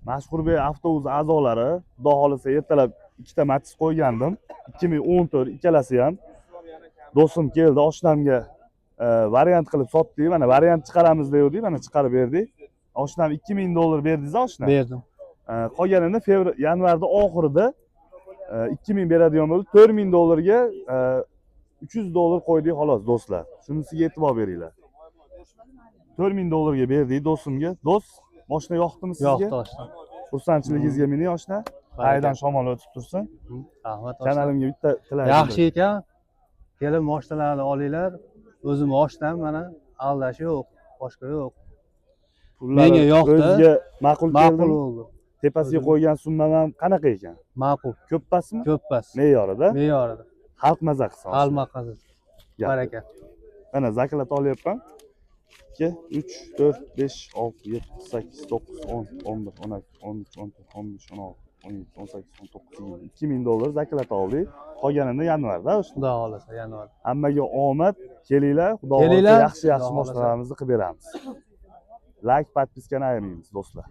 Mashhur bir avtobus a'zolari, xudo xolisa ertalab ikkita Matiz qo'ygandim. 2014 ikkalasi ham. Do'stim keldi, oshnamga variant qilib sotdik. Mana variant chiqaramiz degandik, mana chiqarib berdik. Oshnam $2000 berdingiz oshna. Berdim. Qolganini yanvarda oxirida 2000 beradigan bo'ldi. $4000 ga $300 qo'ydik xolos do'stlar. Shunisiga e'tibor beringlar. $4000 ga berdik do'stimga. Do'st, mashina yoqdimi sizga? Yo'q toshdan. Xursandchiligingizga meni oshna. Qaydan shamol o'tib tursin. Rahmat. Kanalimga bitta tilak. Yaxshi ekan. Kelib mashinalarni olinglar. O'zim oshnam mana aldash yo'q, boshqa yo'q. Menga yoqdi. O'ziga ma'qul Ma'qul keldi. bo'ldi. Tepasiga qo'ygan summa ham qanaqa ekan? Ma'qul. Ko'p pasmi? Ko'p pas. Me'yorida. Me'yorida. Xalq maza qilsin. Alma qazil. Baraka. Mana zakat olyapman. 2, 3, 4, 5, 6, 7, 8, 9, 10, 11, 12, 13, 14, 15, 16, 17, 18, 19, 20. $2000 zakat oldik. Qolganini yanvarda o'sha. Xudo xolasa yanvar. Hammaga omad, kelinglar. Xudo xolasa yaxshi mashinalarimizni qilib beramiz. Like, podpiskani ayirmaymiz do'stlar.